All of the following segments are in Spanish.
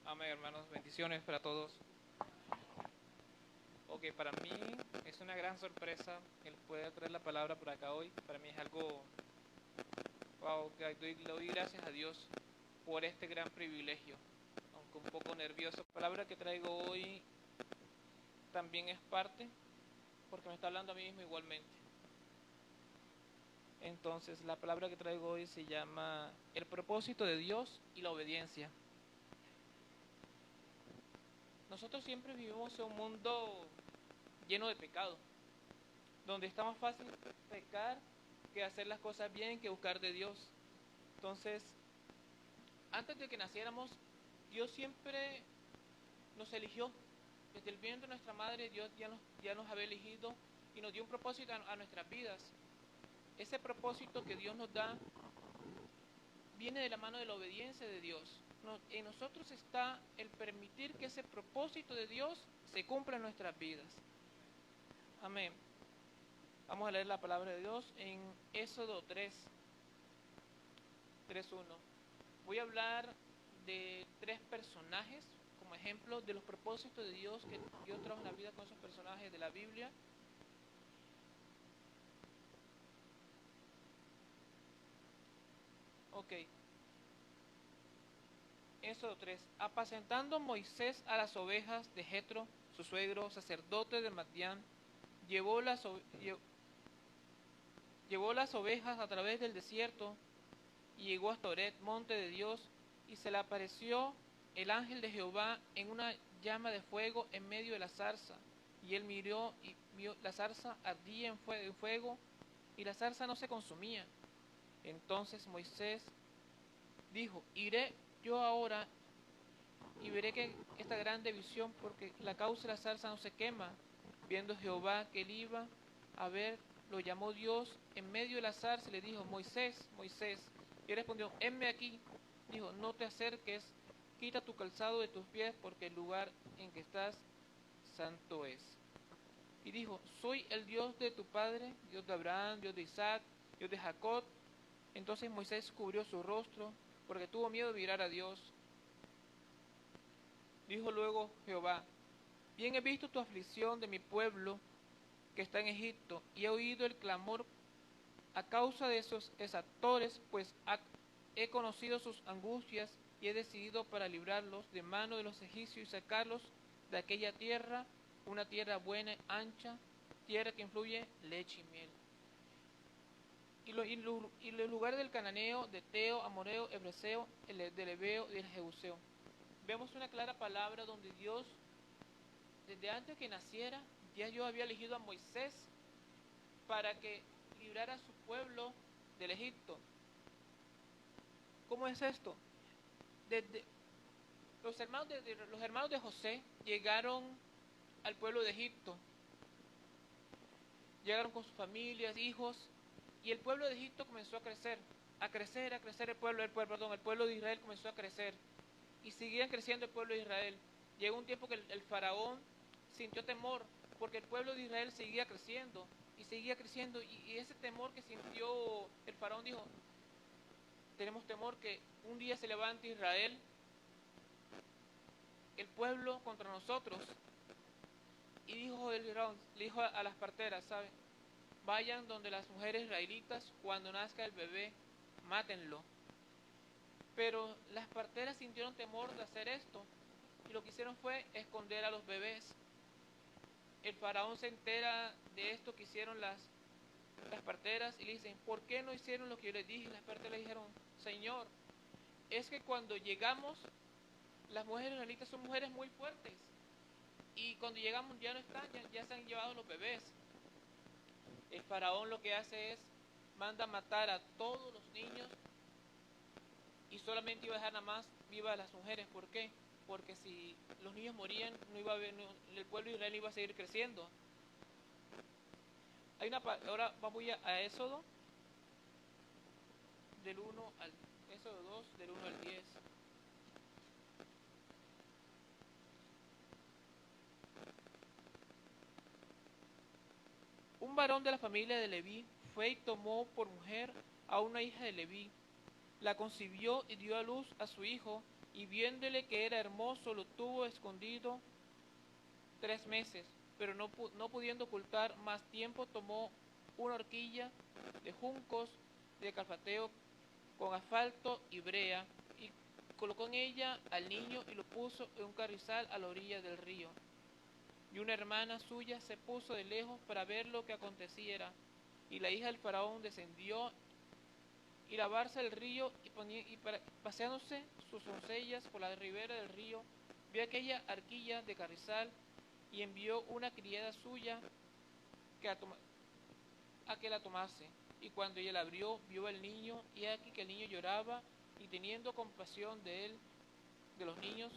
Amén, hermanos, bendiciones para todos. Ok, para mí es una gran sorpresa el poder traer la palabra por acá hoy. Para mí es algo, wow, que le doy gracias a Dios por este gran privilegio, aunque un poco nervioso. La palabra que traigo hoy también es parte, porque me está hablando a mí mismo igualmente. Entonces, la palabra que traigo hoy se llama el propósito de Dios y la obediencia. Nosotros siempre vivimos en un mundo lleno de pecado, donde está más fácil pecar que hacer las cosas bien, que buscar de Dios. Entonces, antes de que naciéramos, Dios siempre nos eligió. Desde el vientre de nuestra madre, Dios ya nos había elegido y nos dio un propósito a nuestras vidas. Ese propósito que Dios nos da viene de la mano de la obediencia de Dios. En nosotros está el permitir que ese propósito de Dios se cumpla en nuestras vidas. Amén. Vamos a leer la palabra de Dios en Éxodo 3:1. Voy a hablar de 3 personajes como ejemplo de los propósitos de Dios que Dios trajo en la vida con esos personajes de la Biblia. Ok. Éxodo 3. Apacentando Moisés a las ovejas de Jetro, su suegro, sacerdote de Madián, llevó las ovejas a través del desierto y llegó hasta Horeb, monte de Dios, y se le apareció el ángel de Jehová en una llama de fuego en medio de la zarza. Y él miró y vio la zarza ardía en fuego y la zarza no se consumía. Entonces Moisés dijo: iré yo ahora y veré que esta grande visión, porque la causa de la zarza no se quema. Viendo Jehová que él iba a ver, lo llamó Dios en medio de la zarza y le dijo: Moisés, Moisés. Y él respondió: heme aquí. Dijo: no te acerques, quita tu calzado de tus pies, porque el lugar en que estás santo es. Y dijo: soy el Dios de tu padre, Dios de Abraham, Dios de Isaac, Dios de Jacob. Entonces Moisés cubrió su rostro, porque tuvo miedo de mirar a Dios. Dijo luego Jehová: bien he visto tu aflicción de mi pueblo que está en Egipto, y he oído el clamor a causa de esos exactores, pues he conocido sus angustias, y he decidido para librarlos de mano de los egipcios y sacarlos de aquella tierra, una tierra buena, ancha, tierra que influye leche y miel. Y los lugares del cananeo, de Teo, Amoreo, Hebreseo, del Ebeo y del Jebuseo. Vemos una clara palabra donde Dios, desde antes que naciera, ya yo había elegido a Moisés para que librara a su pueblo del Egipto. ¿Cómo es esto? Desde los hermanos de José llegaron al pueblo de Egipto, llegaron con sus familias, hijos, y el pueblo de Egipto comenzó a crecer el pueblo de Israel comenzó a crecer, y seguían creciendo el pueblo de Israel. Llegó un tiempo que el faraón sintió temor, porque el pueblo de Israel seguía creciendo, y ese temor que sintió el faraón dijo: tenemos temor que un día se levante Israel, el pueblo, contra nosotros. Y le dijo a las parteras: ¿saben? Vayan donde las mujeres israelitas, cuando nazca el bebé, mátenlo. Pero las parteras sintieron temor de hacer esto, y lo que hicieron fue esconder a los bebés. El faraón se entera de esto que hicieron las parteras y le dicen: ¿por qué no hicieron lo que yo les dije? Y las parteras le dijeron: Señor, es que cuando llegamos, las mujeres israelitas son mujeres muy fuertes, y cuando llegamos ya no están, ya se han llevado los bebés. El faraón lo que hace es manda matar a todos los niños, y solamente iba a dejar nada más vivas las mujeres. ¿Por qué? Porque si los niños morían, el pueblo de Israel iba a seguir creciendo. Ahora vamos a Éxodo Éxodo 2 del 1 al 10. varón de la familia de Leví fue y tomó por mujer a una hija de Leví. La concibió y dio a luz a su hijo, y viéndole que era hermoso, lo tuvo escondido 3 meses, pero no pudiendo ocultar más tiempo, tomó una horquilla de juncos de calfateo con asfalto y brea, y colocó en ella al niño y lo puso en un carrizal a la orilla del río. Y una hermana suya se puso de lejos para ver lo que aconteciera, y la hija del faraón descendió y lavarse el río, paseándose sus doncellas por la ribera del río, vio aquella arquilla de carrizal, y envió una criada suya a que la tomase. Y cuando ella la abrió, vio al niño, y aquí que el niño lloraba, y teniendo compasión de él, de los niños,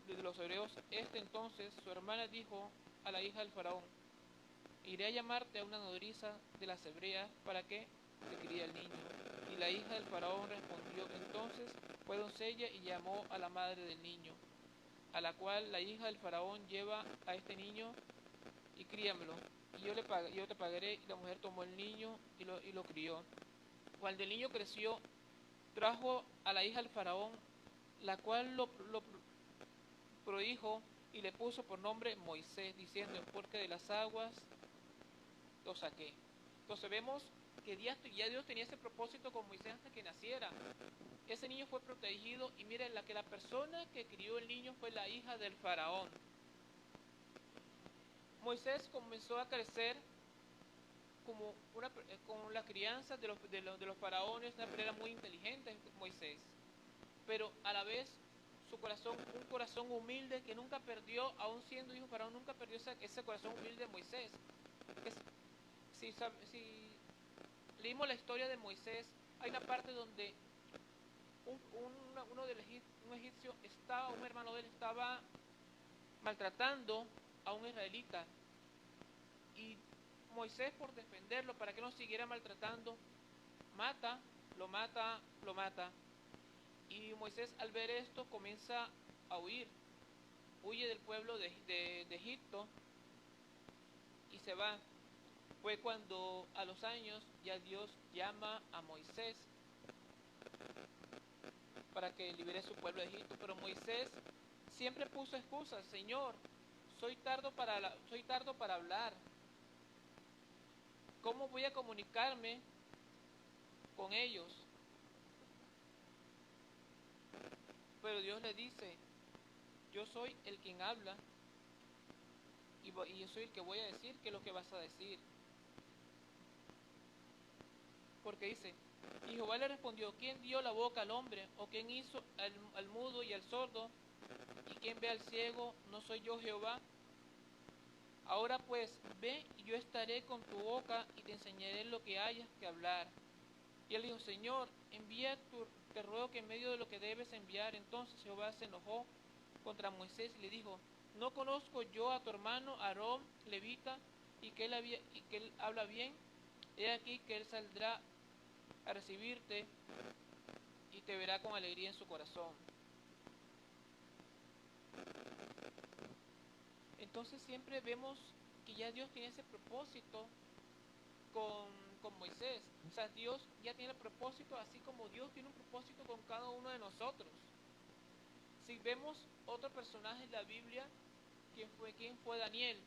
de los hebreos, entonces su hermana dijo a la hija del faraón: iré a llamarte a una nodriza de las hebreas para que te críe el niño. Y la hija del faraón respondió: entonces fue doncella y llamó a la madre del niño, a la cual la hija del faraón: lleva a este niño y críamelo, y yo te pagaré. Y la mujer tomó el niño y lo crió. Cuando el niño creció, trajo a la hija del faraón, la cual lo prodijo y le puso por nombre Moisés, diciendo: porque de las aguas lo saqué. Entonces vemos que ya Dios tenía ese propósito con Moisés antes que naciera. Ese niño fue protegido, y miren, la persona que crió el niño fue la hija del faraón. Moisés comenzó a crecer con la crianza de los faraones, una manera muy inteligente Moisés, pero a la vez un corazón humilde que nunca perdió, aún siendo hijo de faraón, nunca perdió ese corazón humilde de Moisés. Si leímos la historia de Moisés, hay una parte donde un egipcio un hermano de él estaba maltratando a un israelita, y Moisés, por defenderlo, para que no siguiera maltratando, lo mata. Y Moisés, al ver esto, comienza a huye del pueblo de Egipto y se va. Fue cuando a los años ya Dios llama a Moisés para que libere su pueblo de Egipto, pero Moisés siempre puso excusas: Señor, soy tardo para hablar, ¿cómo voy a comunicarme con ellos? Pero Dios le dice: yo soy el quien habla, y yo soy el que voy a decir qué es lo que vas a decir. Porque dice: y Jehová le respondió: ¿quién dio la boca al hombre? ¿O quién hizo al mudo y al sordo? ¿Y quién ve al ciego? ¿No soy yo Jehová? Ahora pues, ve, y yo estaré con tu boca y te enseñaré lo que hayas que hablar. Y él dijo: Señor, te ruego que en medio de lo que debes enviar. Entonces Jehová se enojó contra Moisés y le dijo: ¿no conozco yo a tu hermano Aarón, levita, y que él habla bien? He aquí que él saldrá a recibirte y te verá con alegría en su corazón. Entonces siempre vemos que ya Dios tiene ese propósito con Moisés. O sea, Dios ya tiene el propósito, así como Dios tiene un propósito con cada uno de nosotros. Si vemos otro personaje en la Biblia, ¿quién fue Daniel?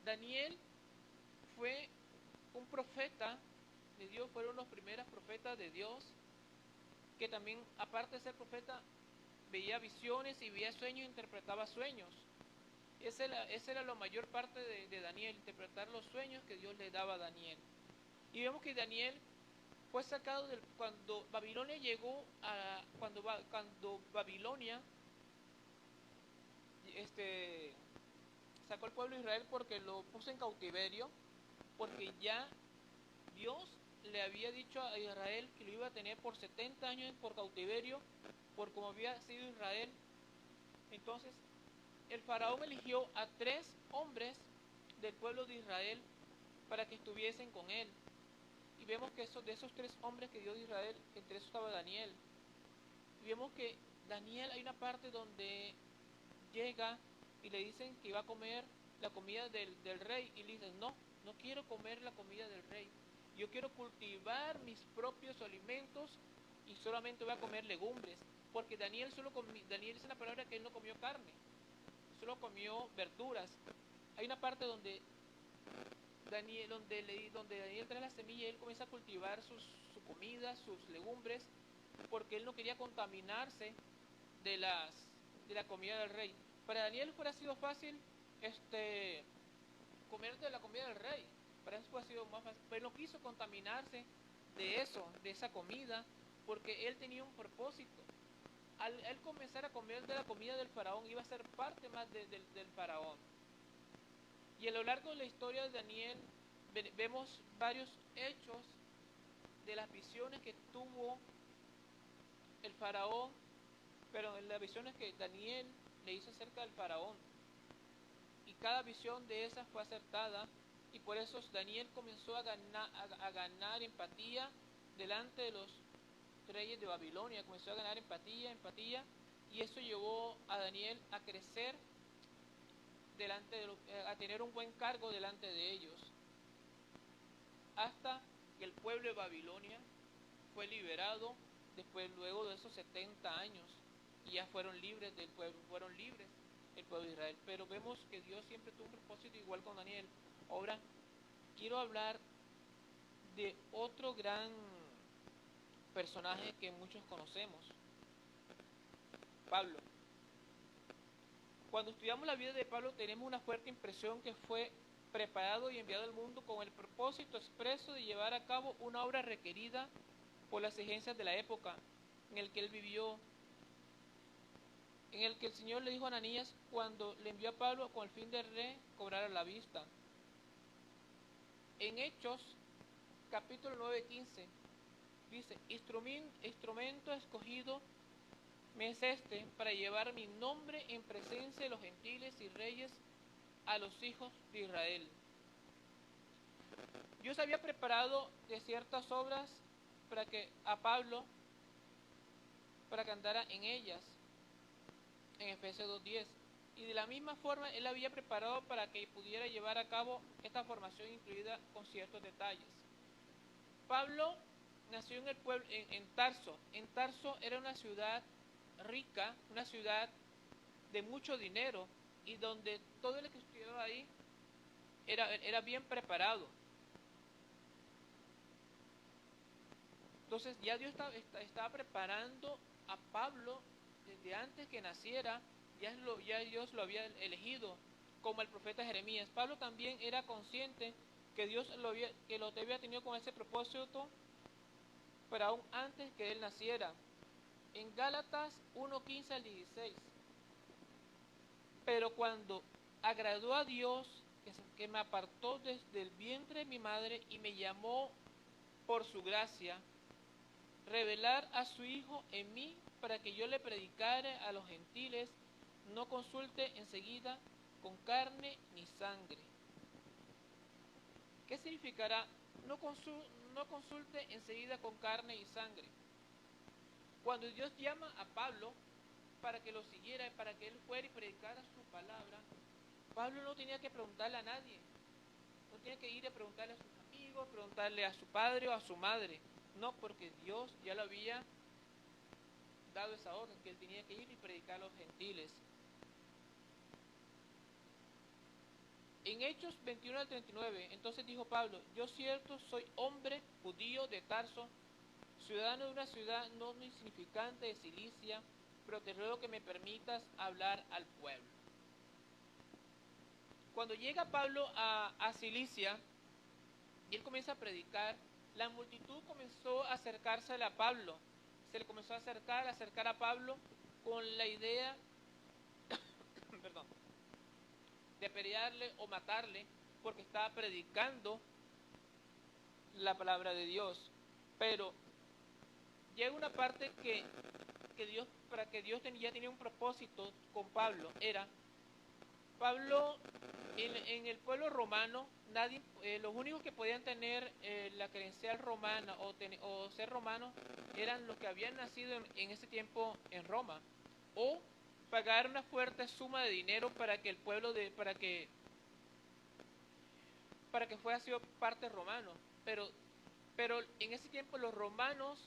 Daniel fue un profeta de Dios, fueron los primeros profetas de Dios, que también, aparte de ser profeta, veía visiones y veía sueños e interpretaba sueños. Esa era la mayor parte de Daniel, interpretar los sueños que Dios le daba a Daniel. Y vemos que Daniel fue sacado cuando Babilonia llegó cuando Babilonia sacó al pueblo de Israel, porque lo puso en cautiverio, porque ya Dios le había dicho a Israel que lo iba a tener por 70 años por cautiverio, por como había sido Israel. Entonces el faraón eligió a 3 hombres del pueblo de Israel para que estuviesen con él. Y vemos que de esos 3 hombres que dio de Israel, entre esos estaba Daniel. Y vemos que Daniel, hay una parte donde llega y le dicen que iba a comer la comida del rey, y le dice, no, no quiero comer la comida del rey, yo quiero cultivar mis propios alimentos y solamente voy a comer legumbres, porque Daniel Daniel dice una palabra que él no comió carne, solo comió verduras. Hay una parte donde donde Daniel trae la semilla y él comienza a cultivar su comida, sus legumbres, porque él no quería contaminarse de de la comida del rey. Para Daniel fuera sido fácil comer de la comida del rey, para eso ha sido más fácil, pero él no quiso contaminarse de eso, de esa comida, porque él tenía un propósito. Al él comenzar a comer de la comida del faraón, iba a ser parte más del faraón. Y a lo largo de la historia de Daniel vemos varios hechos de las visiones que tuvo el faraón, pero en las visiones que Daniel le hizo acerca del faraón. Y cada visión de esas fue acertada, y por eso Daniel comenzó a ganar empatía delante de los reyes de Babilonia, comenzó a ganar empatía, y eso llevó a Daniel a crecer a tener un buen cargo delante de ellos, hasta que el pueblo de Babilonia fue liberado luego de esos 70 años, y ya fueron libres del pueblo, fueron libres el pueblo de Israel. Pero vemos que Dios siempre tuvo un propósito igual con Daniel. Ahora quiero hablar de otro gran personaje que muchos conocemos, Pablo. Cuando estudiamos la vida de Pablo tenemos una fuerte impresión que fue preparado y enviado al mundo con el propósito expreso de llevar a cabo una obra requerida por las exigencias de la época en el que él vivió, en el que el Señor le dijo a Ananías cuando le envió a Pablo con el fin de recobrar la vista. En Hechos, capítulo 9:15, dice, instrumento escogido me es este para llevar mi nombre en presencia de los gentiles y reyes a los hijos de Israel. Dios había preparado de ciertas obras para que a Pablo, para que andara en ellas, en Efesios 2:10. Y de la misma forma él había preparado para que pudiera llevar a cabo esta formación incluida con ciertos detalles. Pablo nació en el pueblo, en Tarso. En Tarso era una ciudad rica, una ciudad de mucho dinero, y donde todo el que estudiaba ahí era bien preparado. Entonces ya Dios estaba preparando a Pablo desde antes que naciera, ya Dios lo había elegido como el profeta Jeremías. Pablo también era consciente que Dios lo había tenido con ese propósito, pero aún antes que él naciera. En Gálatas 1:15 al 16. Pero cuando agradó a Dios, que me apartó desde el vientre de mi madre y me llamó por su gracia, revelar a su Hijo en mí para que yo le predicara a los gentiles, no consulte enseguida con carne ni sangre. ¿Qué significará no consulte enseguida con carne y sangre? Cuando Dios llama a Pablo para que lo siguiera, para que él fuera y predicara su palabra, Pablo no tenía que preguntarle a nadie, no tenía que ir a preguntarle a sus amigos, preguntarle a su padre o a su madre, no, porque Dios ya lo había dado esa orden, que él tenía que ir y predicar a los gentiles. En Hechos 21 al 39, entonces dijo Pablo, yo cierto soy hombre judío de Tarso, ciudadano de una ciudad no insignificante de Cilicia, pero te ruego que me permitas hablar al pueblo. Cuando llega Pablo a Cilicia y él comienza a predicar, la multitud comenzó a acercarse a Pablo, se le comenzó a acercar a Pablo con la idea perdón, de apedrearle o matarle porque estaba predicando la palabra de Dios. Pero llega una parte que Dios, para que Dios ya tenía un propósito con Pablo, era Pablo en el pueblo romano, los únicos que podían tener la credencial romana o ser romanos eran los que habían nacido en ese tiempo en Roma, o pagar una fuerte suma de dinero para que para que fuera sido parte romano. Pero en ese tiempo los romanos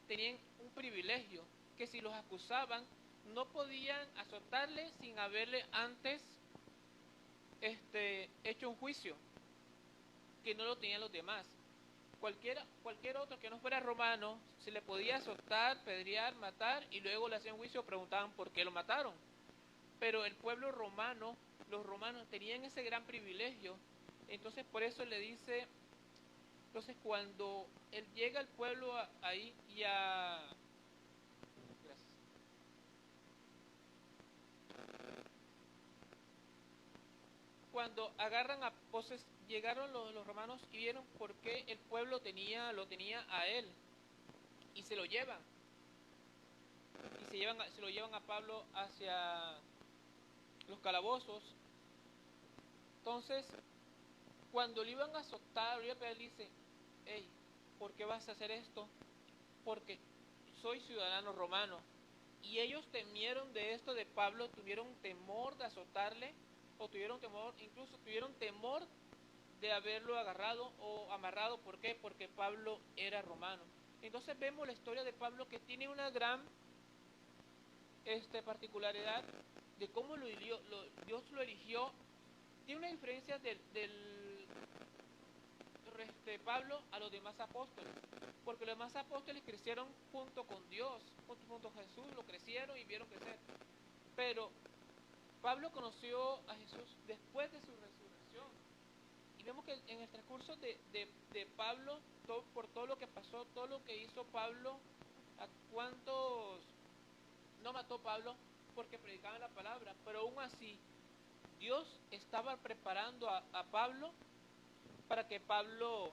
tenían un privilegio, que si los acusaban, no podían azotarle sin haberle antes hecho un juicio, que no lo tenían los demás. Cualquier otro que no fuera romano se le podía azotar, pedrear, matar, y luego le hacían juicio, preguntaban por qué lo mataron. Pero el pueblo romano, los romanos tenían ese gran privilegio. Entonces por eso le dice, entonces cuando él llega al pueblo ahí y a... Gracias. Cuando agarran a Poses, llegaron los romanos y vieron por qué el pueblo lo tenía a él, y se lo llevan, y se lo llevan a Pablo hacia los calabozos. Entonces, cuando le iban a azotar, le iban a pedir, dice, hey, ¿por qué vas a hacer esto? Porque soy ciudadano romano. Y ellos temieron de esto de Pablo, tuvieron temor de azotarle, o tuvieron temor, incluso tuvieron temor de haberlo agarrado o amarrado. ¿Por qué? Porque Pablo era romano. Entonces vemos la historia de Pablo, que tiene una gran particularidad de cómo Dios lo eligió. Tiene una diferencia del Pablo a los demás apóstoles, porque los demás apóstoles crecieron junto con Dios, junto con Jesús, lo crecieron y vieron crecer. Pero Pablo conoció a Jesús después de su resurrección, y vemos que en el transcurso de Pablo, por todo lo que pasó, todo lo que hizo Pablo, a cuántos no mató Pablo porque predicaban la palabra, pero aún así Dios estaba preparando a Pablo para que Pablo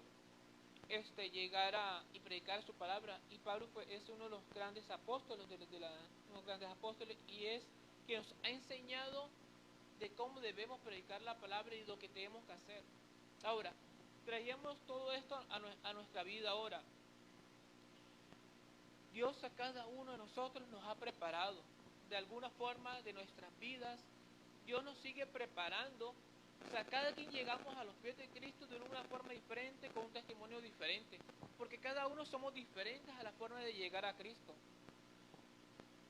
llegara y predicara su palabra. Y Pablo es uno de los grandes apóstoles, unos grandes apóstoles, y es que nos ha enseñado de cómo debemos predicar la palabra y lo que tenemos que hacer. Ahora, traemos todo esto a nuestra vida ahora. Dios a cada uno de nosotros nos ha preparado de alguna forma de nuestras vidas. Dios nos sigue preparando. O sea, cada quien llegamos a los pies de Cristo de una forma diferente, con un testimonio diferente, porque cada uno somos diferentes a la forma de llegar a Cristo.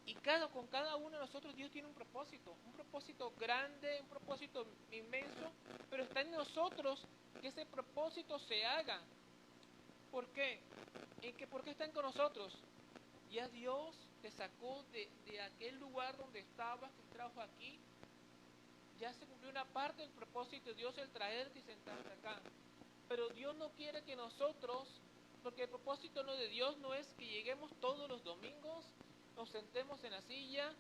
Y con cada uno de nosotros Dios tiene un propósito grande, un propósito inmenso, pero está en nosotros que ese propósito se haga. ¿Por qué? ¿Por qué están con nosotros? Ya Dios te sacó de aquel lugar donde estabas, te trajo aquí. Ya se cumplió una parte del propósito de Dios, el traerte y sentarte acá. Pero Dios no quiere que nosotros, porque el propósito de Dios no es que lleguemos todos los domingos, nos sentemos en la silla,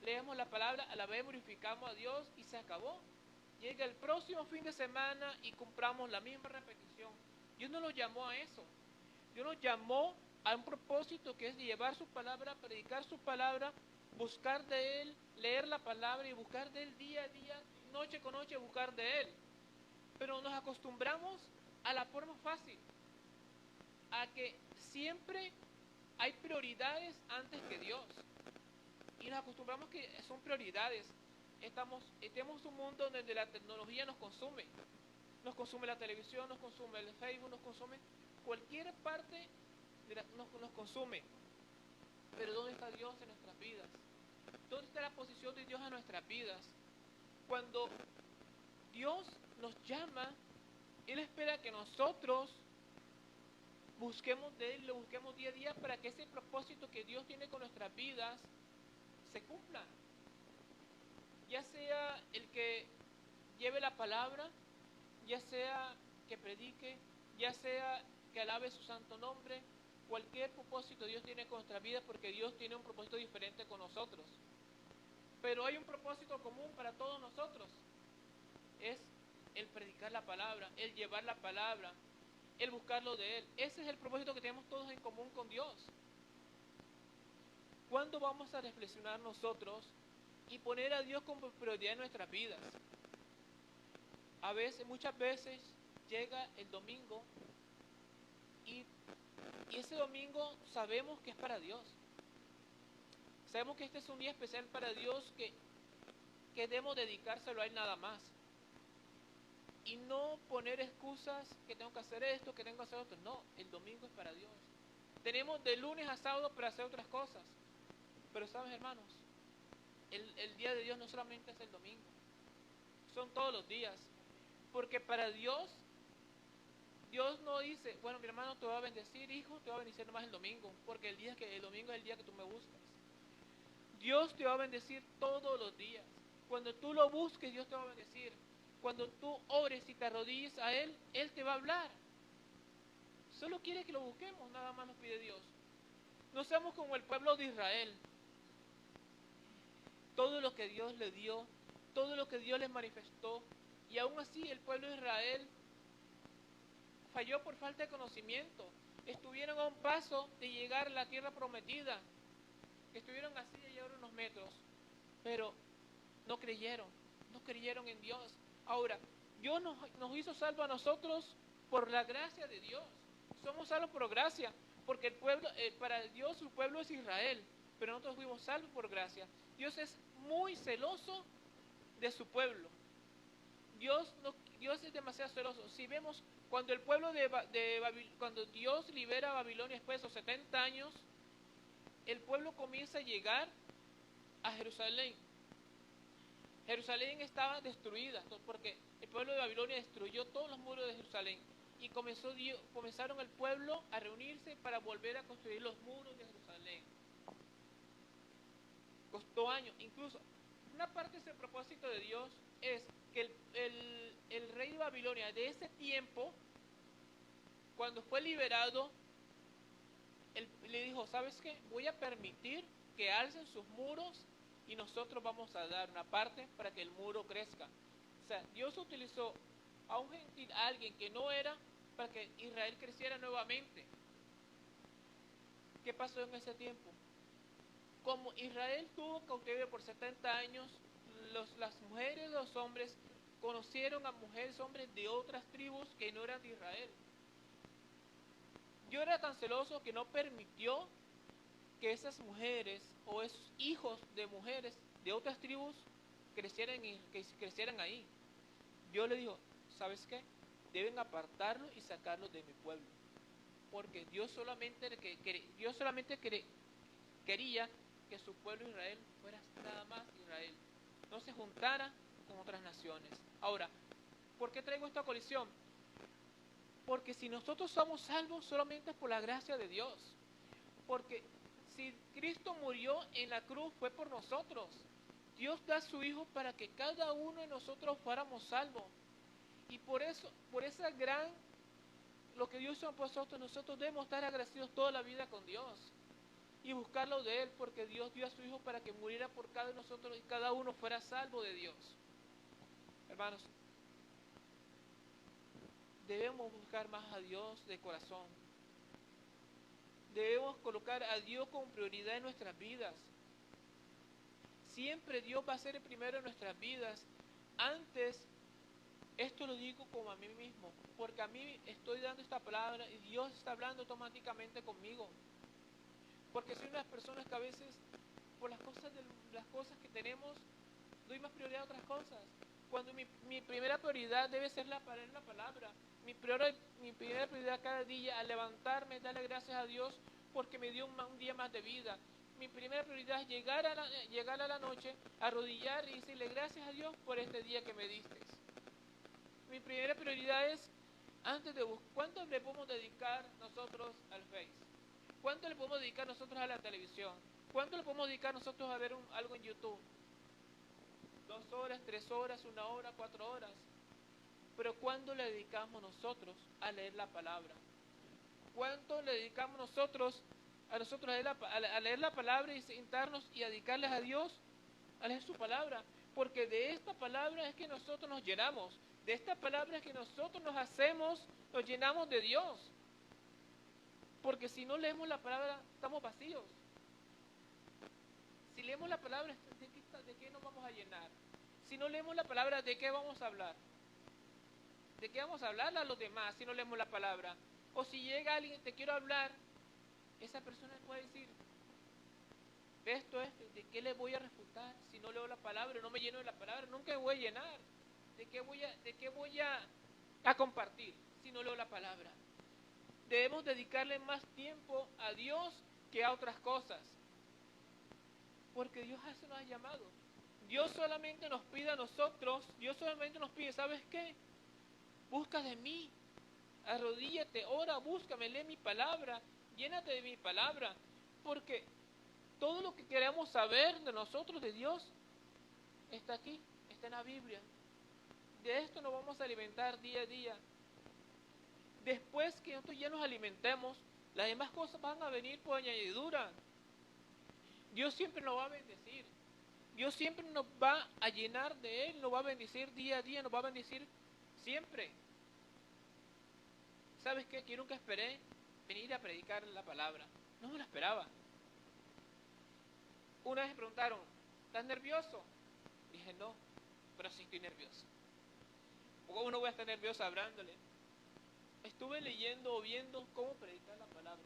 leemos la palabra, a la vez glorificamos a Dios y se acabó. Llega el próximo fin de semana y cumplamos la misma repetición. Dios no nos llamó a eso. Dios nos llamó a un propósito, que es llevar su palabra, predicar su palabra, buscar de Él, leer la palabra y buscar de Él día a día, noche con noche, buscar de Él. Pero nos acostumbramos a la forma fácil, a que siempre hay prioridades antes que Dios. Y nos acostumbramos que son prioridades. Tenemos un mundo donde la tecnología nos consume. Nos consume la televisión, nos consume el Facebook, nos consume cualquier parte, nos consume. Pero ¿dónde está Dios en nuestras vidas? ¿Dónde está la posición de Dios en nuestras vidas? Cuando Dios nos llama, Él espera que nosotros busquemos de Él, lo busquemos día a día para que ese propósito que Dios tiene con nuestras vidas se cumpla. Ya sea el que lleve la palabra, ya sea que predique, ya sea que alabe su santo nombre, cualquier propósito Dios tiene con nuestra vida, porque Dios tiene un propósito diferente con nosotros. Pero hay un propósito común para todos nosotros, es el predicar la palabra, el llevar la palabra, el buscarlo de Él. Ese es el propósito que tenemos todos en común con Dios. ¿Cuándo vamos a reflexionar nosotros y poner a Dios como prioridad en nuestras vidas? Muchas veces llega el domingo y ese domingo sabemos que es para Dios. Sabemos que este es un día especial para Dios, que debemos dedicárselo a Él nada más. y no poner excusas que tengo que hacer esto, que tengo que hacer otro. No, el domingo es para Dios. Tenemos de lunes a sábado para hacer otras cosas. Pero sabes, hermanos, el día de Dios no solamente es el domingo, son todos los días. Porque para Dios, Dios no dice, bueno, mi hermano te va a bendecir, hijo, te va a bendecir nomás el domingo, porque el domingo es el día que tú me buscas. Dios te va a bendecir todos los días. Cuando tú lo busques, Dios te va a bendecir. Cuando tú ores y te arrodilles a Él, Él te va a hablar. Solo quiere que lo busquemos, nada más nos pide Dios. No seamos como el pueblo de Israel. Todo lo que Dios le dio, todo lo que Dios les manifestó, y aún así el pueblo de Israel falló por falta de conocimiento. Estuvieron a un paso de llegar a la tierra prometida. Estuvieron así de llegar unos metros, pero no creyeron en Dios. Ahora, Dios nos hizo salvos a nosotros por la gracia de Dios. Somos salvos por gracia, porque el pueblo, para Dios su pueblo es Israel, pero nosotros fuimos salvos por gracia. Dios es muy celoso de su pueblo. Dios es demasiado celoso. Si vemos cuando el pueblo cuando Dios libera a Babilonia después de esos 70 años, el pueblo comienza a llegar a Jerusalén. Jerusalén estaba destruida, porque el pueblo de Babilonia destruyó todos los muros de Jerusalén. Y comenzaron el pueblo a reunirse para volver a construir los muros de Jerusalén. Costó años. Incluso, una parte de ese propósito de Dios es que el rey de Babilonia de ese tiempo, cuando fue liberado, él le dijo, ¿sabes qué? Voy a permitir que alcen sus muros y nosotros vamos a dar una parte para que el muro crezca. O sea, Dios utilizó a un gentil, a alguien que no era, para que Israel creciera nuevamente. ¿Qué pasó en ese tiempo? Como Israel tuvo cautiverio por 70 años, las mujeres y los hombres conocieron a mujeres y hombres de otras tribus que no eran de Israel. Dios era tan celoso que no permitió que esas mujeres o esos hijos de mujeres de otras tribus crecieran ahí. Dios le dijo, ¿sabes qué? Deben apartarlos y sacarlos de mi pueblo. Porque Dios solamente quería que su pueblo Israel fuera nada más Israel. No se juntara con otras naciones. Ahora, ¿por qué traigo esta colisión? Porque si nosotros somos salvos solamente es por la gracia de Dios. Porque si Cristo murió en la cruz fue por nosotros. Dios da a su Hijo para que cada uno de nosotros fuéramos salvos. Y por eso, lo que Dios hizo por nosotros debemos estar agradecidos toda la vida con Dios. Y buscarlo de Él, porque Dios dio a su Hijo para que muriera por cada uno de nosotros y cada uno fuera salvo de Dios. Hermanos, debemos buscar más a Dios de corazón. Debemos colocar a Dios como prioridad en nuestras vidas. Siempre Dios va a ser el primero en nuestras vidas. Antes, esto lo digo como a mí mismo, porque a mí estoy dando esta palabra y Dios está hablando automáticamente conmigo. Porque soy una persona que a veces, por las cosas que tenemos, doy más prioridad a otras cosas. Cuando mi primera prioridad debe ser la palabra. Mi primera prioridad cada día al levantarme, darle gracias a Dios porque me dio un día más de vida. Mi primera prioridad es llegar a la noche, arrodillar y decirle gracias a Dios por este día que me diste. Mi primera prioridad es, antes de buscar, ¿cuánto le podemos dedicar nosotros al Face? ¿Cuánto le podemos dedicar nosotros a la televisión? ¿Cuánto le podemos dedicar nosotros a ver algo en YouTube? 2 horas, 3 horas, 1 hora, 4 horas. Pero ¿cuándo le dedicamos nosotros a leer la palabra? ¿Cuánto le dedicamos nosotros a leer la palabra y sentarnos y a dedicarles a Dios a leer su palabra? Porque de esta palabra es que nosotros nos llenamos. De esta palabra es que nosotros nos llenamos de Dios. Porque si no leemos la palabra, estamos vacíos. Si leemos la palabra, ¿de qué nos vamos a llenar? Si no leemos la palabra, ¿de qué vamos a hablar? ¿De qué vamos a hablarle a los demás si no leemos la palabra? O si llega alguien, te quiero hablar, esa persona puede decir, ¿de qué le voy a refutar si no leo la palabra, no me lleno de la palabra? Nunca me voy a llenar. de qué voy a compartir si no leo la palabra? Debemos dedicarle más tiempo a Dios que a otras cosas, porque Dios así nos ha llamado. Dios solamente nos pide a nosotros, Dios solamente nos pide, ¿sabes qué? Busca de mí, arrodíllate, ora, búscame, lee mi palabra, llénate de mi palabra, porque todo lo que queremos saber de nosotros, de Dios, está aquí, está en la Biblia. De esto nos vamos a alimentar día a día. Después que nosotros ya nos alimentemos, las demás cosas van a venir por añadidura. Dios siempre nos va a bendecir. Dios siempre nos va a llenar de Él, nos va a bendecir día a día, nos va a bendecir siempre. ¿Sabes qué? Yo nunca esperé venir a predicar la palabra. No me lo esperaba. Una vez me preguntaron, ¿estás nervioso? Dije, no, pero sí estoy nervioso. ¿Cómo no voy a estar nervioso hablándole? Estuve leyendo o viendo cómo predicar la palabra.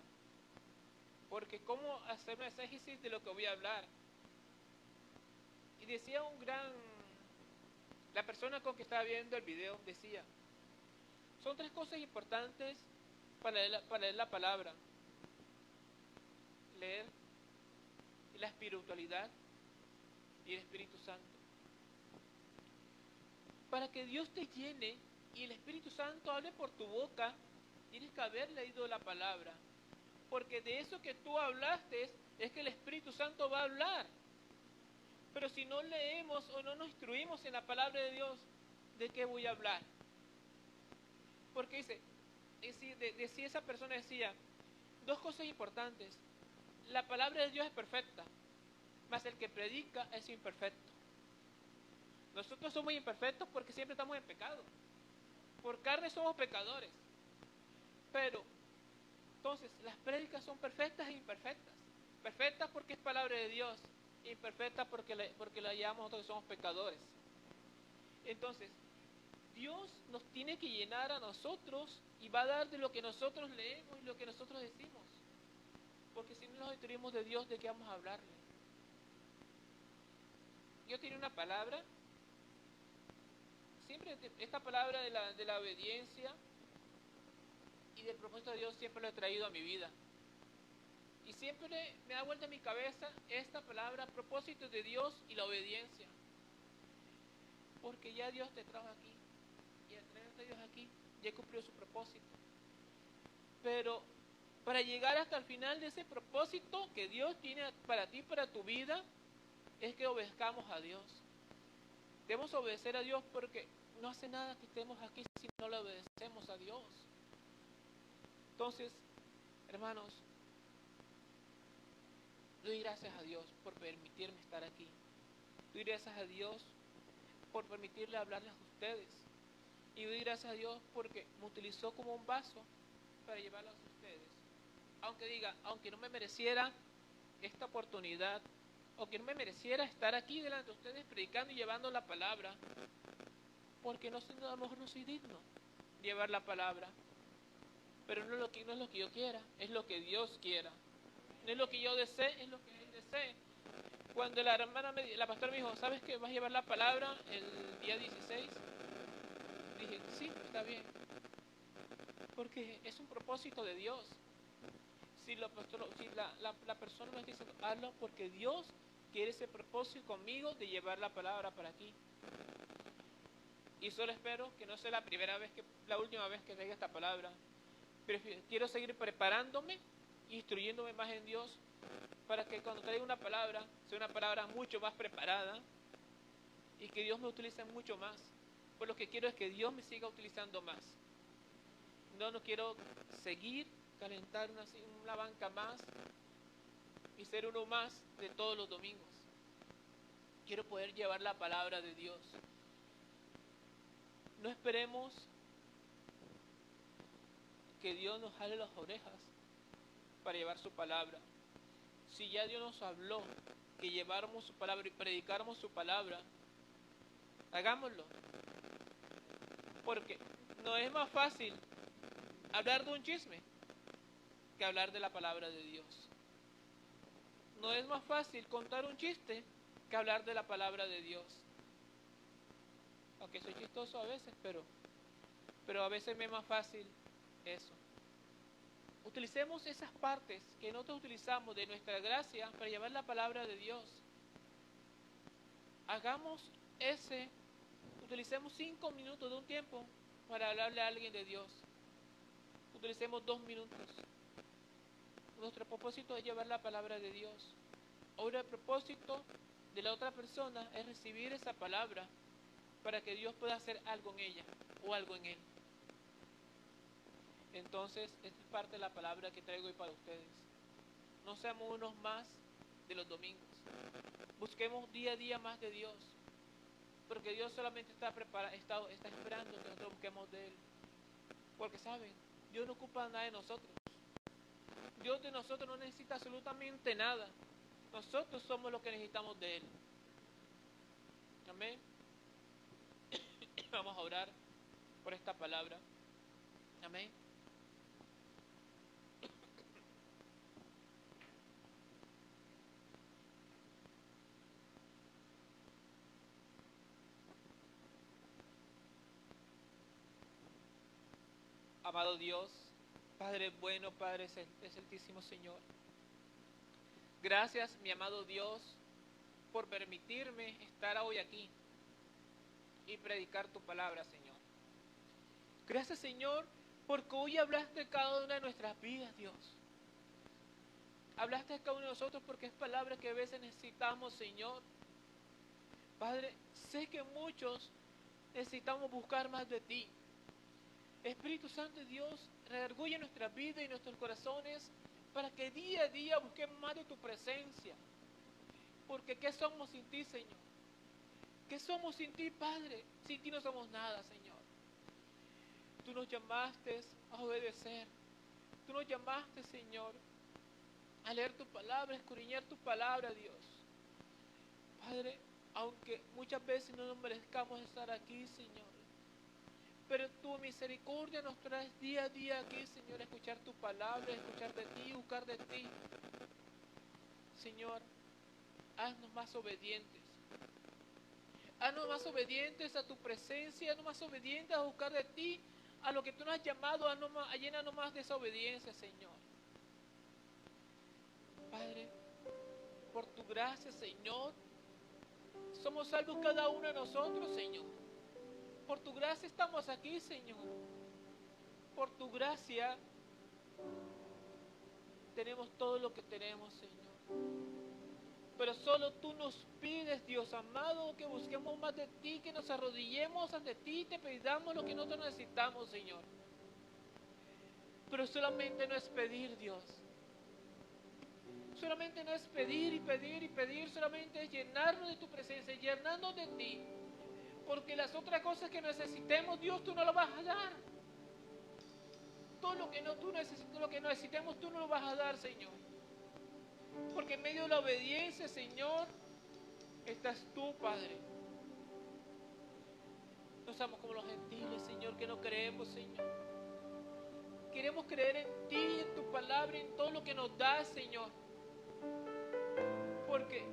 Porque cómo hacer un exégesis de lo que voy a hablar. Y decía la persona con que estaba viendo el video, decía, son tres cosas importantes para leer la palabra. Leer la espiritualidad y el Espíritu Santo. Para que Dios te llene y el Espíritu Santo hable por tu boca, tienes que haber leído la palabra. Porque de eso que tú hablaste es que el Espíritu Santo va a hablar. Pero si no leemos o no nos instruimos en la palabra de Dios, ¿de qué voy a hablar? Porque decía esa persona, decía, dos cosas importantes. La palabra de Dios es perfecta, mas el que predica es imperfecto. Nosotros somos imperfectos porque siempre estamos en pecado. Por carne somos pecadores. Pero, entonces, las prédicas son perfectas e imperfectas. Perfectas porque es palabra de Dios. Imperfectas porque la llevamos nosotros que somos pecadores. Entonces, Dios nos tiene que llenar a nosotros y va a dar de lo que nosotros leemos y lo que nosotros decimos. Porque si no nos instruimos de Dios, ¿de qué vamos a hablarle? Yo tenía una palabra, siempre esta palabra de la obediencia y del propósito de Dios siempre lo he traído a mi vida. Y siempre me da vuelta en mi cabeza esta palabra, propósito de Dios y la obediencia. Porque ya Dios te trajo aquí. Y al traerte a Dios aquí, ya cumplió su propósito. Pero para llegar hasta el final de ese propósito que Dios tiene para ti, para tu vida, es que obedezcamos a Dios. Debemos obedecer a Dios porque no hace nada que estemos aquí si no le obedecemos a Dios. Entonces, hermanos, doy gracias a Dios por permitirme estar aquí. Doy gracias a Dios por permitirle hablarles a ustedes. Y doy gracias a Dios porque me utilizó como un vaso para llevarlos a ustedes. Aunque no me mereciera esta oportunidad, o que no me mereciera estar aquí delante de ustedes predicando y llevando la palabra, porque a lo mejor no soy digno de llevar la palabra. Pero no es lo que yo quiera, es lo que Dios quiera. No es lo que yo desee, es lo que Él desee. Cuando la pastora me dijo, ¿sabes que vas a llevar la palabra el día 16? Dije, sí, está bien. Porque es un propósito de Dios. Si la persona me está diciendo, hazlo porque Dios quiere ese propósito conmigo de llevar la palabra para aquí. Y solo espero que no sea la última vez que traiga esta palabra. Pero quiero seguir preparándome, instruyéndome más en Dios, para que cuando traiga una palabra, sea una palabra mucho más preparada y que Dios me utilice mucho más. Pues lo que quiero es que Dios me siga utilizando más. No quiero seguir, calentar una banca más y ser uno más de todos los domingos. Quiero poder llevar la palabra de Dios. No esperemos que Dios nos jale las orejas para llevar su palabra. Si ya Dios nos habló que lleváramos su palabra y predicáramos su palabra, hagámoslo. Porque no es más fácil hablar de un chisme que hablar de la palabra de Dios. No es más fácil contar un chiste que hablar de la palabra de Dios. Aunque soy chiste. chistoso a veces, pero a veces me es más fácil eso. Utilicemos esas partes que nosotros utilizamos de nuestra gracia para llevar la palabra de Dios. Utilicemos 5 minutos de un tiempo para hablarle a alguien de Dios. Utilicemos 2 minutos. Nuestro propósito es llevar la palabra de Dios. Ahora el propósito de la otra persona es recibir esa palabra para que Dios pueda hacer algo en ella o algo en él. Entonces, esta es parte de la palabra que traigo hoy para ustedes. No seamos unos más de los domingos. Busquemos día a día más de Dios. Porque Dios solamente está esperando que nosotros busquemos de Él. Porque, ¿saben? Dios no ocupa nada de nosotros. Dios de nosotros no necesita absolutamente nada. Nosotros somos los que necesitamos de Él. Amén. Vamos a orar por esta palabra. Amén. Amado Dios, Padre bueno, Padre excelentísimo Señor. Gracias, mi amado Dios, por permitirme estar hoy aquí y predicar tu palabra, Señor. Gracias, Señor, porque hoy hablaste de cada una de nuestras vidas, Dios. Hablaste de cada uno de nosotros porque es palabra que a veces necesitamos, Señor. Padre, sé que muchos necesitamos buscar más de ti. Espíritu Santo de Dios, redarguye nuestra vida y nuestros corazones para que día a día busquemos más de tu presencia. Porque ¿qué somos sin ti, Señor? ¿Qué somos sin ti, Padre? Sin ti no somos nada, Señor. Tú nos llamaste a obedecer. Tú nos llamaste, Señor, a leer tu palabra, a escudriñar tu palabra, Dios. Padre, aunque muchas veces no nos merezcamos estar aquí, Señor, pero tu misericordia nos trae día a día aquí, Señor, a escuchar tu palabra, a escuchar de ti, buscar de ti. Señor, haznos más obedientes. Haznos más obedientes a tu presencia, haznos más obedientes a buscar de ti, a lo que tú nos has llamado, llénanos más de esa obediencia, Señor. Padre, por tu gracia, Señor, somos salvos cada uno de nosotros, Señor. Por tu gracia estamos aquí, Señor. Por tu gracia tenemos todo lo que tenemos, Señor. Pero solo tú nos pides, Dios amado, que busquemos más de ti, que nos arrodillemos ante ti y te pedamos lo que nosotros necesitamos, Señor. Pero solamente no es pedir, Dios. Solamente no es pedir y pedir y pedir, solamente es llenarnos de tu presencia, llenarnos de ti. Porque las otras cosas que necesitemos, Dios, tú no lo vas a dar. Todo lo que necesitemos, tú no lo vas a dar, Señor. Porque en medio de la obediencia, Señor, estás tú, Padre. No somos como los gentiles, Señor, que no creemos, Señor. Queremos creer en ti, en tu palabra, en todo lo que nos das, Señor. Porque,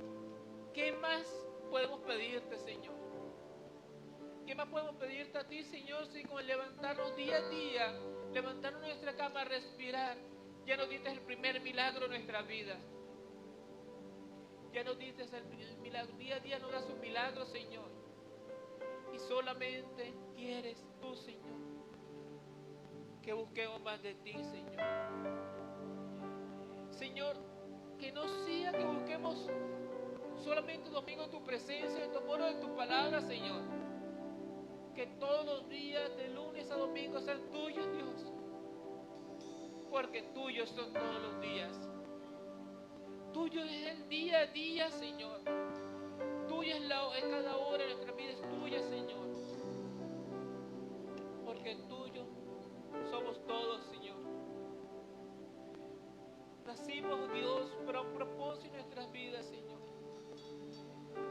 ¿qué más podemos pedirte, Señor? ¿Qué más podemos pedirte a ti, Señor, si con el levantarnos día a día, levantarnos nuestra cama, respirar, ya nos diste el primer milagro en nuestra vida? Ya nos diste el milagro, día a día nos das un milagro, Señor. Y solamente quieres tú, Señor, que busquemos más de ti, Señor. Señor, que no sea que busquemos solamente domingo en tu presencia, en tu amor, en tu palabra, Señor. Que todos los días, de lunes a domingo, sean tuyos, Dios. Porque tuyos son todos los días. Tuyo es el día a día, Señor. Tuya es cada hora de nuestra vida, es tuya, Señor. Porque tuyo somos todos, Señor. Nacimos, Dios, para un propósito en nuestras vidas, Señor.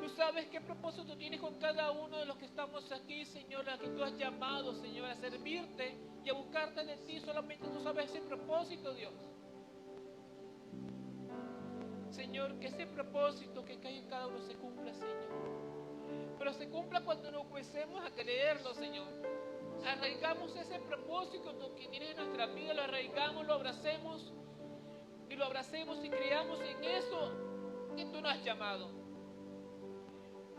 Tú sabes qué propósito tienes con cada uno de los que estamos aquí, Señor, a que tú has llamado, Señor, a servirte y a buscarte de ti. Solamente tú sabes ese propósito, Dios. Señor, que ese propósito que cae en cada uno se cumpla, Señor. pero se cumpla cuando nos comencemos a creerlo, Señor. Arraigamos ese propósito que tienes en nuestra vida, lo arraigamos, lo abracemos y creamos en eso que tú nos has llamado.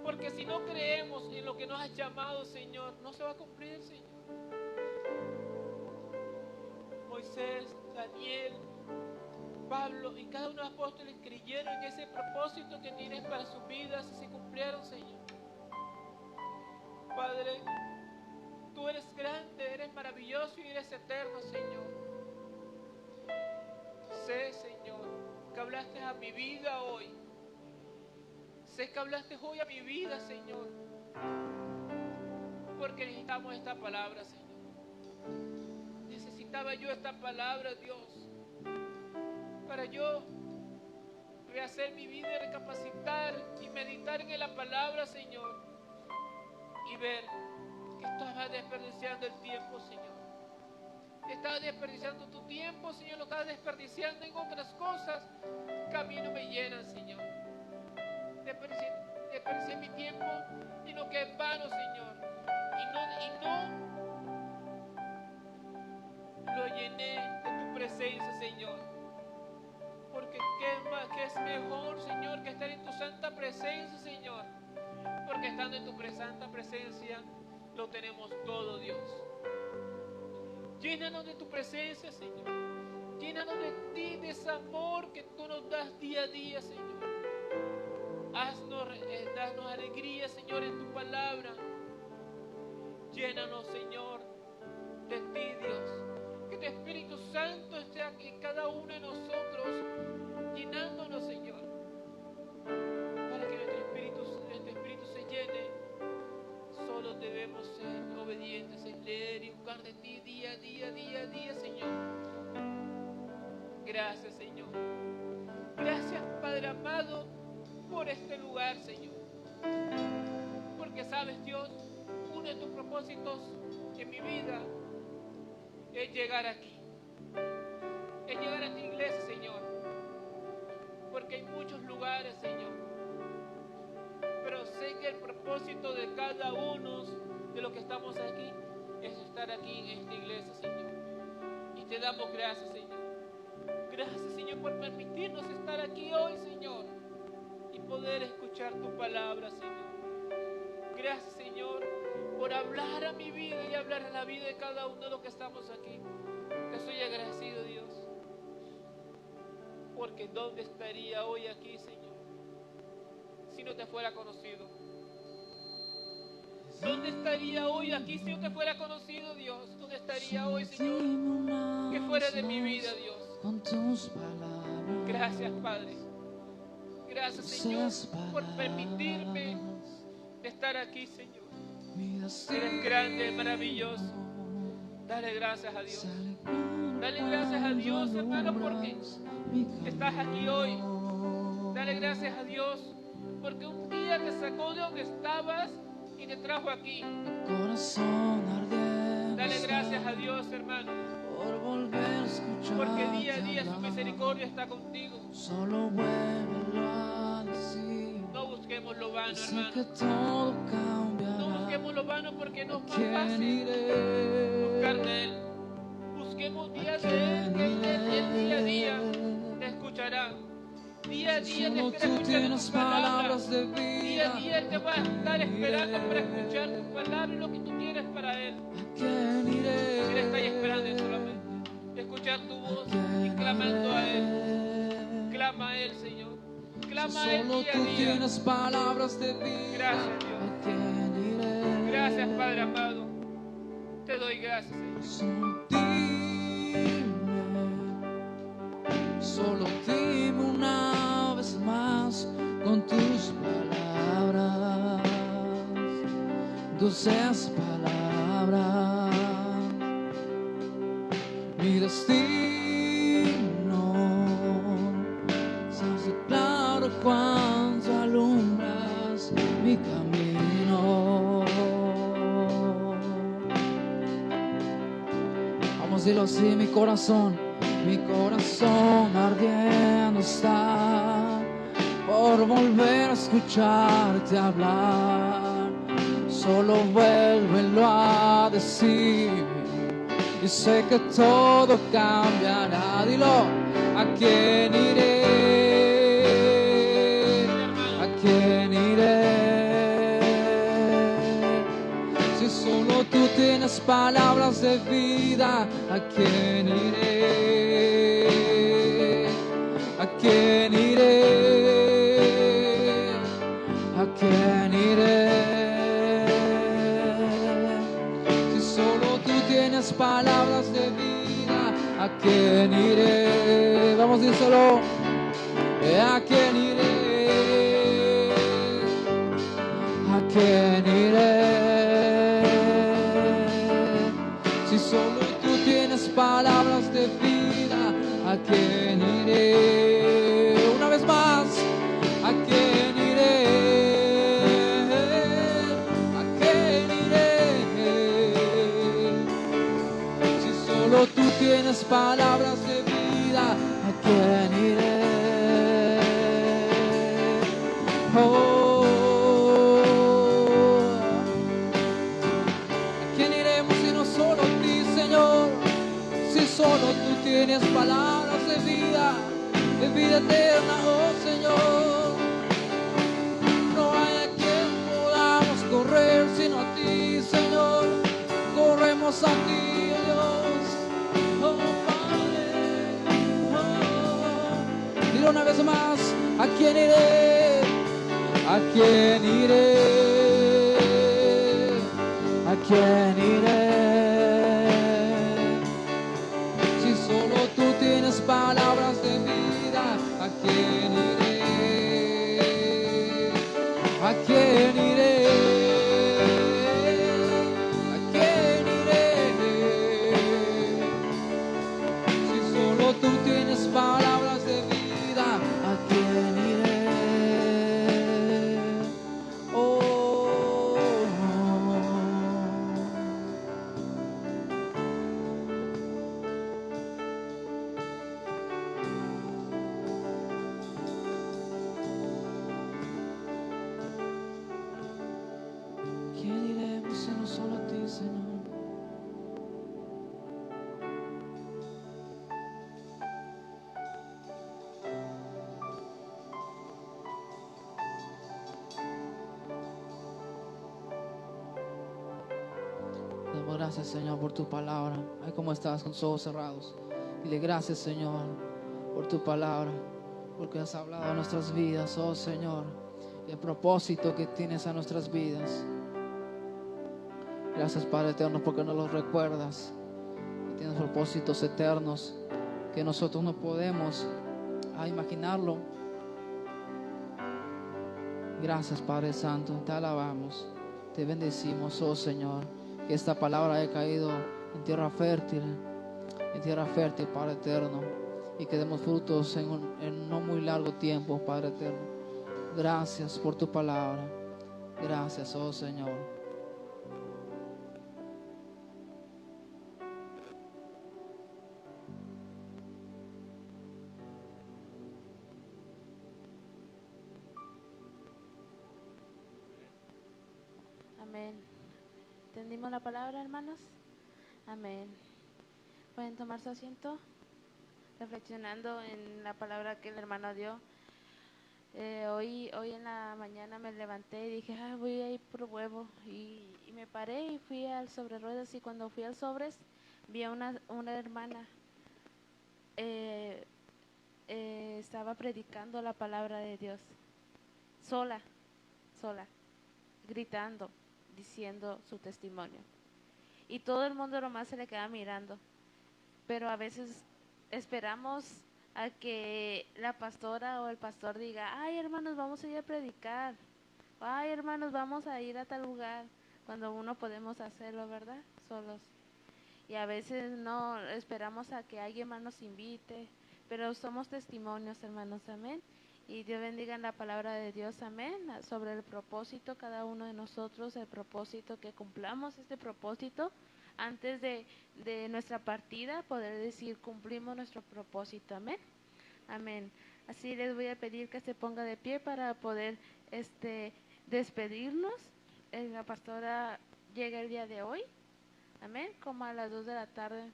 Porque si no creemos en lo que nos has llamado, Señor, no se va a cumplir, Señor. Moisés, Daniel, Pablo y cada uno de los apóstoles creyeron en ese propósito que tienes para sus vidas y se cumplieron, Señor. Padre, tú eres grande, eres maravilloso y eres eterno, Señor. Sé, Señor, que hablaste a mi vida hoy. Sé que hablaste hoy a mi vida, Señor. Porque necesitamos esta palabra, Señor. Necesitaba yo esta palabra, Dios, para yo rehacer mi vida y recapacitar y meditar en la palabra, Señor. Y ver que estaba desperdiciando el tiempo, Señor. Estaba desperdiciando tu tiempo, Señor. Lo estaba desperdiciando en otras cosas que a mí no me llenan, Señor. Desperdicié mi tiempo y no que es vano, Señor. Y no lo llené de tu presencia, Señor. Porque ¿qué es mejor, Señor, que estar en tu santa presencia, Señor? Porque estando en tu santa presencia lo tenemos todo, Dios. Llénanos de tu presencia, Señor. Llénanos de ti, de ese amor que tú nos das día a día, Señor. Danos alegría, Señor, en tu palabra. Llénanos, Señor, de ti, Dios. Que tu Espíritu Santo esté aquí en cada uno de nosotros, llenándonos, Señor. Para que nuestro espíritu se llene, solo debemos ser obedientes en leer y buscar de ti día a día, Señor. Gracias, Señor. Gracias, Padre amado, por este lugar, Señor. Porque sabes, Dios, uno de tus propósitos en mi vida es llegar aquí. Es llegar a tu iglesia, Señor. Porque hay muchos lugares, Señor. Pero sé que el propósito de cada uno de los que estamos aquí es estar aquí en esta iglesia, Señor. Y te damos gracias, Señor. Gracias, Señor, por permitirnos estar aquí hoy, Señor, y poder escuchar tu palabra, Señor. Gracias, Señor, por hablar a mi vida y hablar a la vida de cada uno de los que estamos aquí. Te soy agradecido, Dios. Porque ¿dónde estaría hoy aquí, Señor, si no te fuera conocido? ¿Dónde estaría hoy aquí si no te fuera conocido, Dios? ¿Dónde estaría hoy, Señor, que fuera de mi vida, Dios? Gracias, Padre. Gracias, Señor, por permitirme estar aquí, Señor. Eres grande, maravilloso. Dale gracias a Dios. Dale gracias a Dios, hermano, porque estás aquí hoy. Dale gracias a Dios porque un día te sacó de donde estabas y te trajo aquí. Dale gracias a Dios, hermano, porque día a día su misericordia está contigo. No busquemos lo vano, hermano. No busquemos lo vano porque no es más fácil buscar de Él. Busquemos día de Él, que Él día a día te escuchará. Día a día te espera escuchar tus palabras. Día a día Él te va a estar esperando para escuchar tus palabras y lo que tú quieres para Él. Él está ahí esperando solamente escuchar tu voz y clamando a Él. Clama a Él, Señor. Clama a Él día a día. Gracias, Dios. Gracias, Padre amado. Te doy gracias, Señor. Solo dime una vez más con tus palabras, dulces palabras, mi destino. Se hace claro cuando alumbras mi camino. Vamos a decirlo así, mi corazón ardiendo está por volver a escucharte hablar. Solo vuélvelo a decir y sé que todo cambiará. Dilo, ¿a quién iré? ¿A quién iré? Si solo tú tienes palabras de vida, ¿a quién iré? ¿A quién iré? ¿A quién iré? Si solo tú tienes palabras de vida, ¿a quién iré? Vamos, díselo. ¿A quién iré? ¿A quién iré? Si solo tú tienes palabras de vida, ¿a quién iré? Una vez más, ¿a quién iré? ¿A quién iré? Si solo tú tienes palabras de vida, ¿a quién iré? ¿A quién iremos si no solo a ti, Señor? Si solo tú tienes palabras de vida eterna, oh Señor. No hay a quien podamos correr sino a ti, Señor. Corremos a ti, oh Dios, oh Padre. Oh. Dile una vez más, ¿a quién iré? ¿A quién iré? ¿A quién iré? Si solo tú tienes palabras de vida, ¿a quién iré? ¿A quién iré? ¿A quién iré? Si solo tú tienes palabras de vida, ¿a quién iré? ¿Quién iremos sino solo a ti, Señor? Damos gracias, Señor, por tu palabra. Ay, cómo estás con los ojos cerrados. Dile gracias, Señor, por tu palabra, porque has hablado a nuestras vidas, oh Señor, y el propósito que tienes a nuestras vidas. Gracias, Padre eterno, porque nos los recuerdas. Que tienes propósitos eternos que nosotros no podemos imaginarlo. Gracias, Padre Santo, te alabamos, te bendecimos, oh Señor, que esta palabra haya caído en tierra fértil, Padre eterno, y que demos frutos en no muy largo tiempo, Padre eterno. Gracias por tu palabra. Gracias, oh Señor. Amén. ¿Entendimos la palabra, hermanos? Amén. Pueden tomar su asiento, reflexionando en la palabra que el hermano dio. Hoy en la mañana me levanté y dije, voy a ir por huevo. Y me paré y fui al sobre ruedas. Y cuando fui al sobres, vi a una hermana. Estaba predicando la palabra de Dios. Sola, gritando, diciendo su testimonio. Y todo el mundo nomás se le queda mirando. Pero a veces esperamos a que la pastora o el pastor diga, ay hermanos, vamos a ir a predicar, ay hermanos, vamos a ir a tal lugar, cuando uno podemos hacerlo, ¿verdad? Solos. Y a veces no esperamos a que alguien más nos invite, pero somos testimonios, hermanos, amén. Y Dios bendiga la palabra de Dios, amén, sobre el propósito, cada uno de nosotros, el propósito, que cumplamos este propósito antes de nuestra partida, poder decir, cumplimos nuestro propósito, amén. Amén. Así les voy a pedir que se ponga de pie para poder despedirnos. La pastora llega el día de hoy, amén, como a las 2 de la tarde.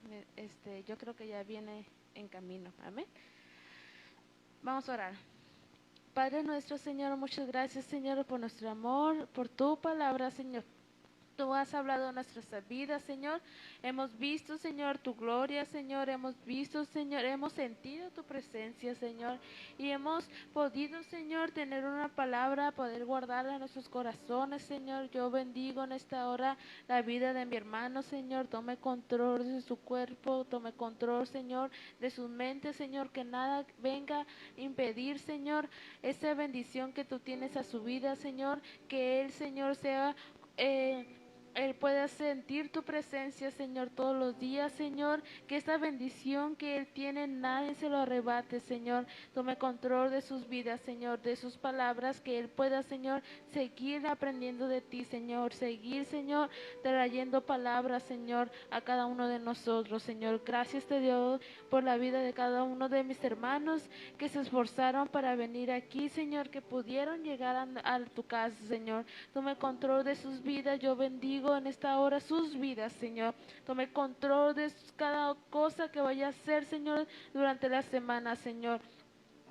Yo creo que ya viene en camino, amén. Vamos a orar. Padre nuestro, Señor, muchas gracias, Señor, por nuestro amor, por tu palabra, Señor. Tú has hablado de nuestras vidas, Señor. Hemos visto, Señor, tu gloria, Señor. Hemos visto, Señor, hemos sentido tu presencia, Señor. Y hemos podido, Señor, tener una palabra, poder guardarla en nuestros corazones, Señor. Yo bendigo en esta hora la vida de mi hermano, Señor. Tome control de su cuerpo, tome control, Señor, de sus mentes, Señor. Que nada venga a impedir, Señor, esa bendición que tú tienes a su vida, Señor. Que él, Señor, sea... Él pueda sentir tu presencia, Señor, todos los días, Señor, que esta bendición que Él tiene, nadie se lo arrebate, Señor. Tome control de sus vidas, Señor, de sus palabras, que Él pueda, Señor, seguir aprendiendo de ti, Señor, seguir, Señor, trayendo palabras, Señor, a cada uno de nosotros, Señor. Gracias te doy por la vida de cada uno de mis hermanos que se esforzaron para venir aquí, Señor, que pudieron llegar a tu casa, Señor. Tome control de sus vidas, yo bendigo en esta hora sus vidas, Señor. Tome control de cada cosa que vaya a hacer, Señor, durante la semana, Señor.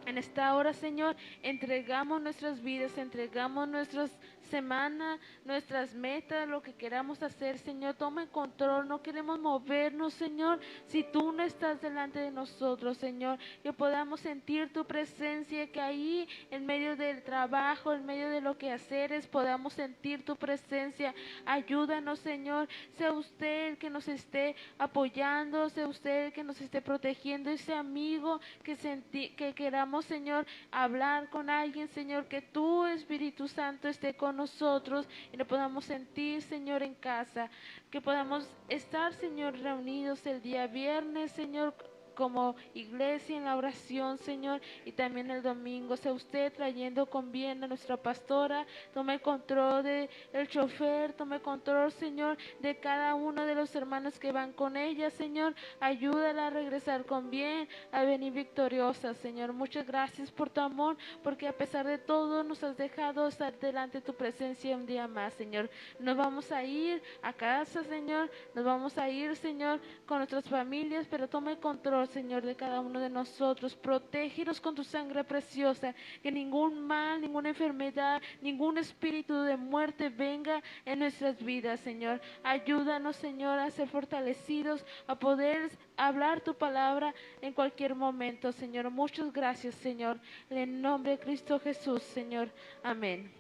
En esta hora, Señor, entregamos nuestras vidas, entregamos nuestras semanas, nuestras metas, lo que queramos hacer, Señor. Toma el control, no queremos movernos, Señor, si tú no estás delante de nosotros, Señor. Que podamos sentir tu presencia, que ahí, en medio del trabajo, en medio de lo que haceres, podamos sentir tu presencia. Ayúdanos, Señor. Sea usted el que nos esté apoyando, sea usted el que nos esté protegiendo, ese amigo que queramos, Señor, hablar con alguien, Señor, que tu Espíritu Santo esté con nosotros y lo podamos sentir, Señor, en casa, que podamos estar, Señor, reunidos el día viernes, Señor, como iglesia en la oración, Señor, y también el domingo. Sea usted trayendo con bien a nuestra pastora. Tome control del chofer, tome control, Señor, de cada uno de los hermanos que van con ella, Señor. Ayúdala a regresar con bien, a venir victoriosa, Señor. Muchas gracias por tu amor, porque a pesar de todo nos has dejado estar delante de tu presencia un día más, Señor. Nos vamos a ir a casa, Señor. Nos vamos a ir, Señor, con nuestras familias, pero tome control, Señor, de cada uno de nosotros. Protégenos con tu sangre preciosa, que ningún mal, ninguna enfermedad, ningún espíritu de muerte venga en nuestras vidas, Señor. Ayúdanos, Señor, a ser fortalecidos, a poder hablar tu palabra en cualquier momento, Señor. Muchas gracias, Señor. En el nombre de Cristo Jesús, Señor. Amén.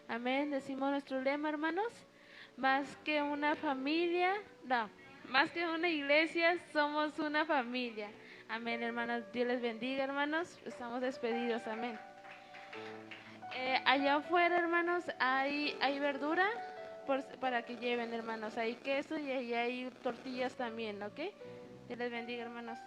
Amén. Decimos nuestro lema, hermanos. Más que una familia, no. Más que una iglesia, somos una familia. Amén, hermanos. Dios les bendiga, hermanos. Estamos despedidos. Amén. Allá afuera, hermanos, hay verdura para que lleven, hermanos. Hay queso y ahí hay tortillas también, ¿ok? Dios les bendiga, hermanos.